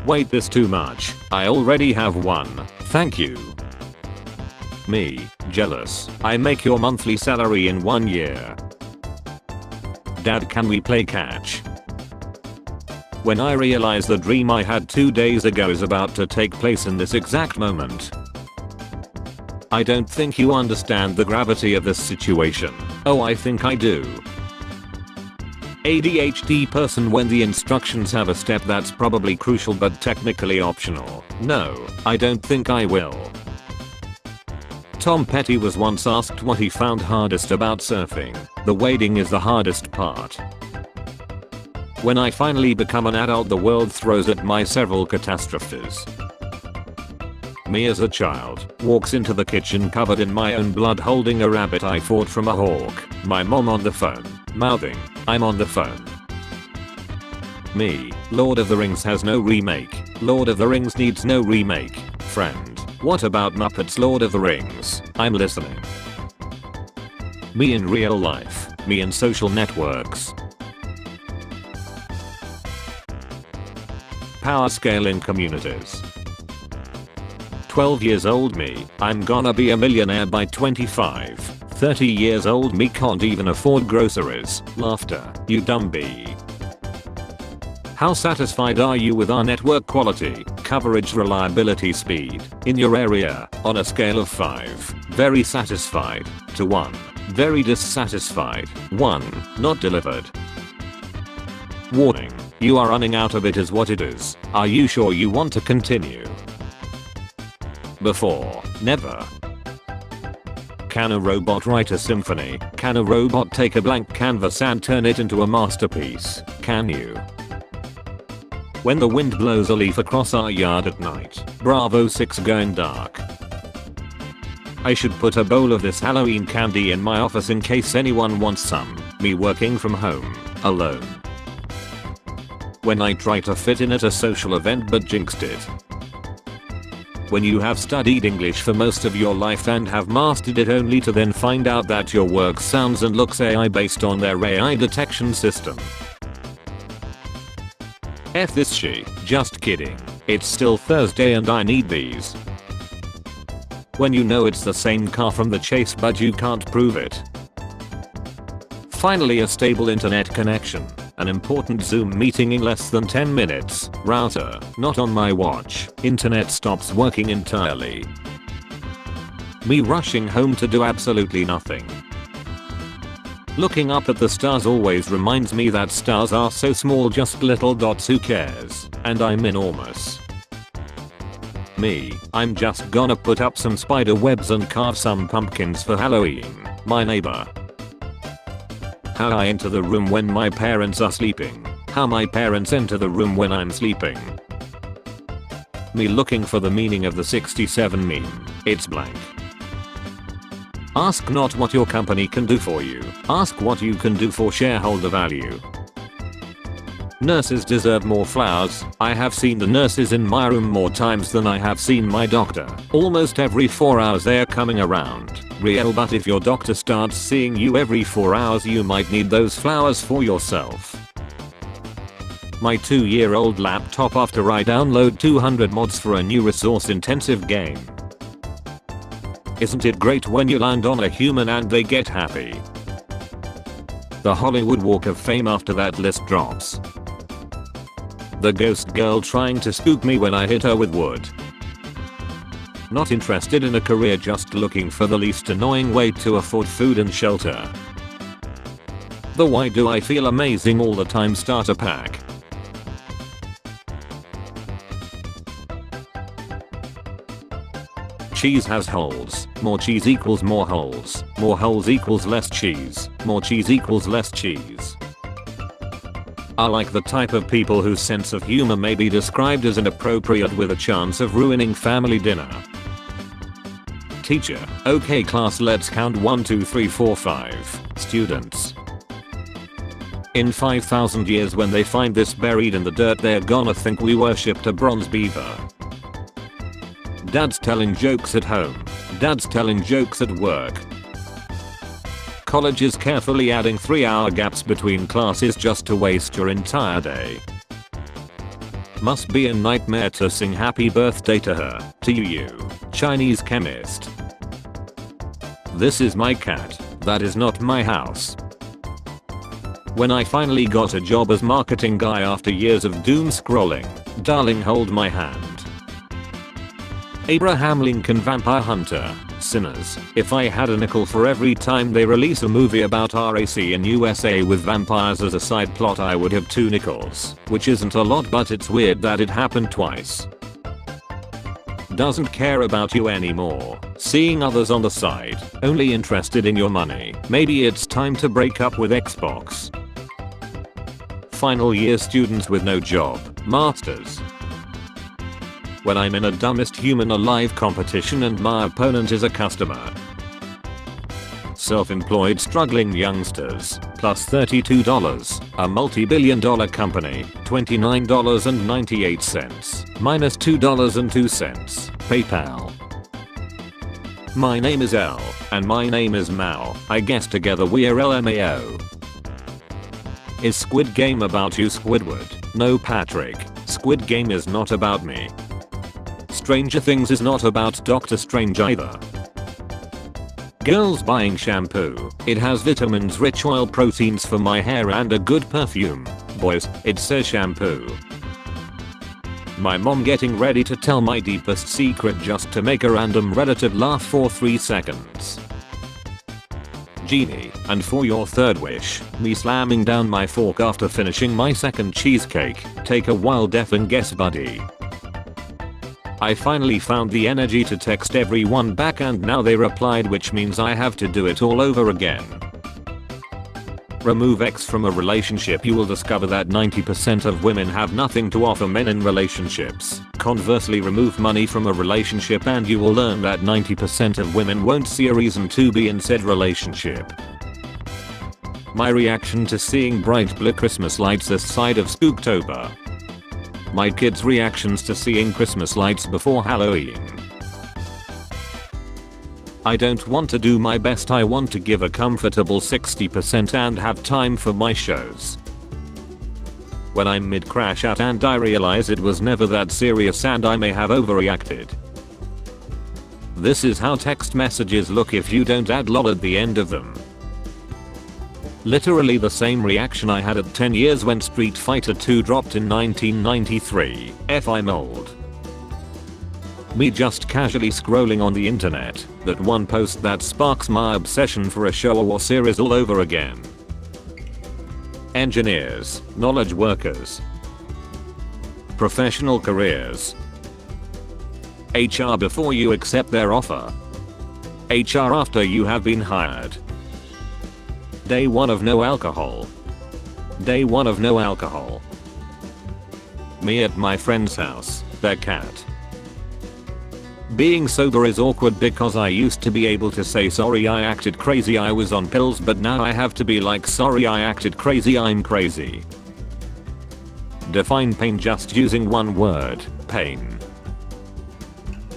Wait, this too much. I already have one. Thank you. Me, jealous. I make your monthly salary in 1 year. Dad, can we play catch? When I realize the dream I had 2 days ago is about to take place in this exact moment. I don't think you understand the gravity of this situation. Oh, I think I do. ADHD person, when the instructions have a step that's probably crucial but technically optional. No, I don't think I will. Tom Petty was once asked what he found hardest about surfing. The wading is the hardest part. When I finally become an adult, the world throws at me several catastrophes. Me as a child walks into the kitchen covered in my own blood holding a rabbit I fought from a hawk. My mom on the phone, mouthing, "I'm on the phone." Me, Lord of the Rings has no remake. Lord of the Rings needs no remake. Friend, what about Muppets Lord of the Rings? I'm listening. Me in real life. Me in social networks. Power scale in communities. 12 years old me, I'm gonna be a millionaire by 25. 30 years old me can't even afford groceries. Laughter, you dumb bee. How satisfied are you with our network quality, coverage, reliability, speed in your area on a scale of 5, very satisfied, to 1, very dissatisfied, 1, not delivered? Warning, you are running out of it is what it is. Are you sure you want to continue? Before, never. Can a robot write a symphony? Can a robot take a blank canvas and turn it into a masterpiece? Can you? When the wind blows a leaf across our yard at night, Bravo 6 going dark. I should put a bowl of this Halloween candy in my office in case anyone wants some. Me working from home, alone. When I try to fit in at a social event but jinxed it. When you have studied English for most of your life and have mastered it only to then find out that your work sounds and looks AI based on their AI detection system. F this shit, just kidding. It's still Thursday and I need these. When you know it's the same car from the chase but you can't prove it. Finally a stable internet connection. An important Zoom meeting in less than 10 minutes. Router, not on my watch. Internet stops working entirely. Me rushing home to do absolutely nothing. Looking up at the stars always reminds me that stars are so small, just little dots, who cares? And I'm enormous. Me, I'm just gonna put up some spider webs and carve some pumpkins for Halloween. My neighbor. How I enter the room when my parents are sleeping. How my parents enter the room when I'm sleeping. Me looking for the meaning of the 67 meme. It's blank. Ask not what your company can do for you. Ask what you can do for shareholder value. Nurses deserve more flowers. I have seen the nurses in my room more times than I have seen my doctor. Almost every 4 hours they are coming around. Real, but if your doctor starts seeing you every 4 hours you might need those flowers for yourself. My 2-year-old laptop after I download 200 mods for a new resource intensive game. Isn't it great when you land on a human and they get happy? The Hollywood Walk of Fame after that list drops. The ghost girl trying to spook me when I hit her with wood. Not interested in a career, just looking for the least annoying way to afford food and shelter. The why do I feel amazing all the time starter pack. Cheese has holes. More cheese equals more holes. More holes equals less cheese. More cheese equals less cheese. I like the type of people whose sense of humor may be described as inappropriate with a chance of ruining family dinner. Teacher, okay class, let's count 1 2 3 4 5 students. In 5,000 years when they find this buried in the dirt they're gonna think we worshipped a bronze beaver. Dad's telling jokes at home. Dad's telling jokes at work. College is carefully adding 3-hour gaps between classes just to waste your entire day. Must be a nightmare to sing happy birthday to her. To you, Chinese chemist. This is my cat. That is not my house. When I finally got a job as marketing guy after years of doom scrolling, darling, hold my hand. Abraham Lincoln Vampire Hunter. Sinners. If I had a nickel for every time they release a movie about RAC in USA with vampires as a side plot, I would have 2 nickels, which isn't a lot, but it's weird that it happened twice. Doesn't care about you anymore. Seeing others on the side. Only interested in your money. Maybe it's time to break up with Xbox. Final year students with no job. Masters. When I'm in a dumbest human alive competition and my opponent is a customer. Self-employed struggling youngsters. Plus $32. A multi-billion-dollar company. $29.98. Minus $2.02. PayPal. My name is L. And my name is Mao. I guess together we're LMAO. Is Squid Game about you, Squidward? No, Patrick. Squid Game is not about me. Stranger Things is not about Doctor Strange either. Girls buying shampoo. It has vitamins, rich oil, proteins for my hair and a good perfume. Boys, it says shampoo. My mom getting ready to tell my deepest secret just to make a random relative laugh for 3 seconds. Genie, and for your third wish, me slamming down my fork after finishing my second cheesecake. Take a wild effing guess, buddy. I finally found the energy to text everyone back and now they replied, which means I have to do it all over again. Remove X from a relationship, you will discover that 90% of women have nothing to offer men in relationships. Conversely, remove money from a relationship and you will learn that 90% of women won't see a reason to be in said relationship. My reaction to seeing bright blue Christmas lights this side of Spooktober. My kids' reactions to seeing Christmas lights before Halloween. I don't want to do my best, I want to give a comfortable 60% and have time for my shows. When I'm mid-crash out and I realize it was never that serious and I may have overreacted. This is how text messages look if you don't add lol at the end of them. Literally the same reaction I had at 10 years when Street Fighter 2 dropped in 1993. I'm old. Me just casually scrolling on the internet, that one post that sparks my obsession for a show or series all over again. Engineers, knowledge workers, professional careers, HR before you accept their offer, HR after you have been hired. Day 1 of no alcohol. Day 1 of no alcohol. Me at my friend's house, their cat. Being sober is awkward because I used to be able to say sorry I acted crazy, I was on pills, but now I have to be like sorry I acted crazy, I'm crazy. Define pain just using one word, pain.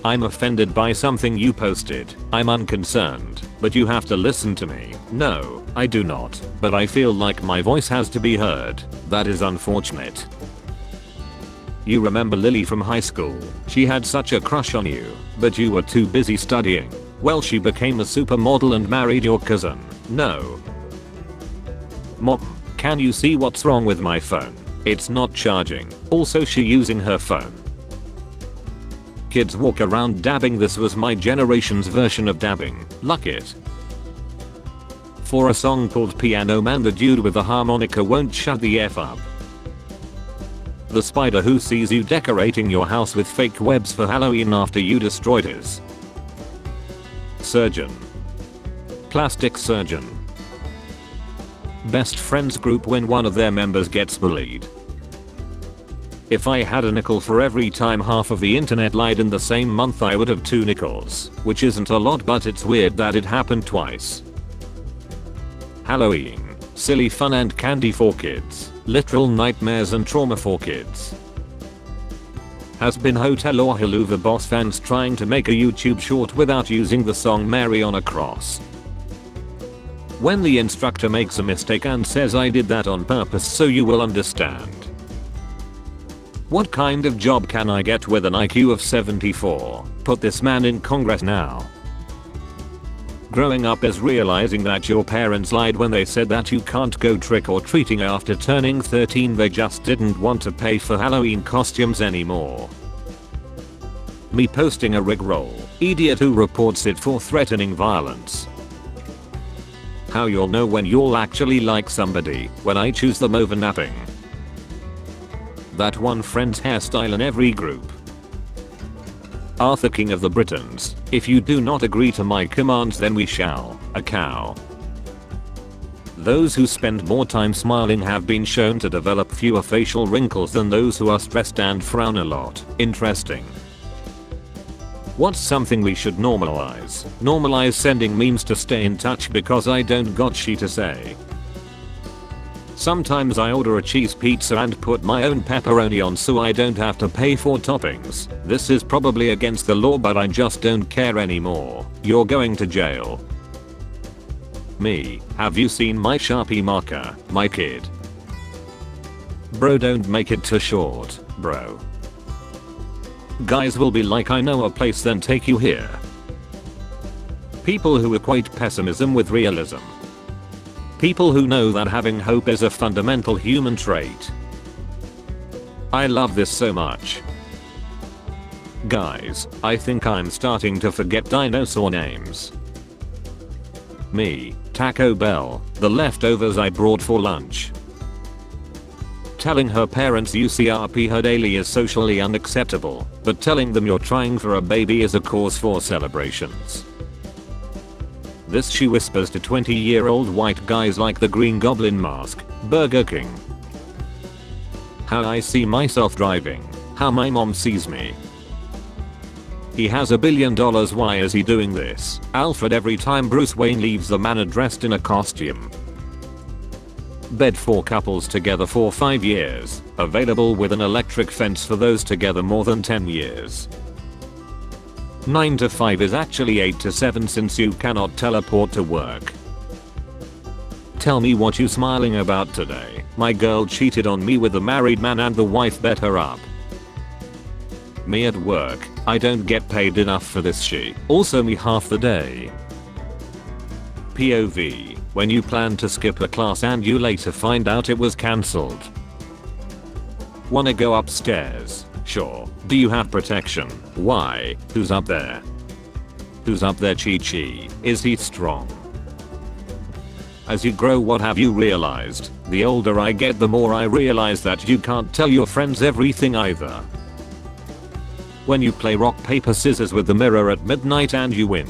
I'm offended by something you posted. I'm unconcerned, but you have to listen to me. No, I do not, but I feel like my voice has to be heard. That is unfortunate. You remember Lily from high school? She had such a crush on you, but you were too busy studying. Well, she became a supermodel and married your cousin. No. Mom, can you see what's wrong with my phone? It's not charging. Also, she using her phone. Kids walk around dabbing. This was my generation's version of dabbing. Luck it. For a song called Piano Man, the dude with the harmonica won't shut the F up. The spider who sees you decorating your house with fake webs for Halloween after you destroyed his. Surgeon. Plastic surgeon. Best friends group when one of their members gets bullied. If I had a nickel for every time half of the internet lied in the same month, I would have 2 nickels, which isn't a lot, but it's weird that it happened twice. Halloween. Silly fun and candy for kids. Literal nightmares and trauma for kids. Has been Hotel or Helluva Boss fans trying to make a YouTube short without using the song Mary on a Cross. When the instructor makes a mistake and says I did that on purpose so you will understand. What kind of job can I get with an IQ of 74? Put this man in Congress now. Growing up is realizing that your parents lied when they said that you can't go trick or treating after turning 13. They just didn't want to pay for Halloween costumes anymore. Me posting a rickroll. Idiot who reports it for threatening violence. How you'll know when you'll actually like somebody? When I choose them over napping. That one friend's hairstyle in every group. Arthur, King of the Britons, if you do not agree to my commands then we shall. A cow. Those who spend more time smiling have been shown to develop fewer facial wrinkles than those who are stressed and frown a lot. Interesting. What's something we should normalize? Normalize sending memes to stay in touch because I don't got shit to say. Sometimes I order a cheese pizza and put my own pepperoni on so I don't have to pay for toppings. This is probably against the law but I just don't care anymore. You're going to jail. Me, have you seen my Sharpie marker, my kid? Bro, don't make it too short, bro. Guys will be like, I know a place, then take you here. People who equate pessimism with realism. People who know that having hope is a fundamental human trait. I love this so much. Guys, I think I'm starting to forget dinosaur names. Me, Taco Bell, the leftovers I brought for lunch. Telling her parents UCRP her daily is socially unacceptable, but telling them you're trying for a baby is a cause for celebrations. This she whispers to 20-year-old white guys like the Green Goblin mask, Burger King. How I see myself driving, how my mom sees me. He has $1 billion, why is he doing this? Alfred, every time Bruce Wayne leaves the manor dressed in a costume. Bed for couples together for 5 years, available with an electric fence for those together more than 10 years. 9 to 5 is actually 8 to 7 since you cannot teleport to work. Tell me what you smiling about today. My girl cheated on me with a married man and the wife bet her up. Me at work, I don't get paid enough for this shit. Also me half the day. POV, when you plan to skip a class and you later find out it was cancelled. Wanna go upstairs? Sure. Do you have protection? Why? Who's up there? Who's up there, Chi-Chi? Is he strong? As you grow, what have you realized? The older I get, the more I realize that you can't tell your friends everything either. When you play rock paper scissors with the mirror at midnight and you win.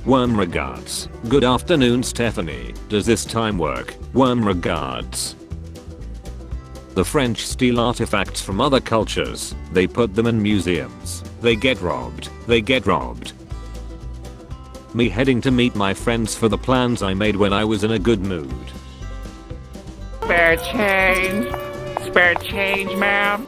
Worm regards. Good afternoon, Stephanie. Does this time work? Worm regards. The French steal artifacts from other cultures. They put them in museums. They get robbed. They get robbed. Me heading to meet my friends for the plans I made when I was in a good mood. Spare change. Spare change, ma'am.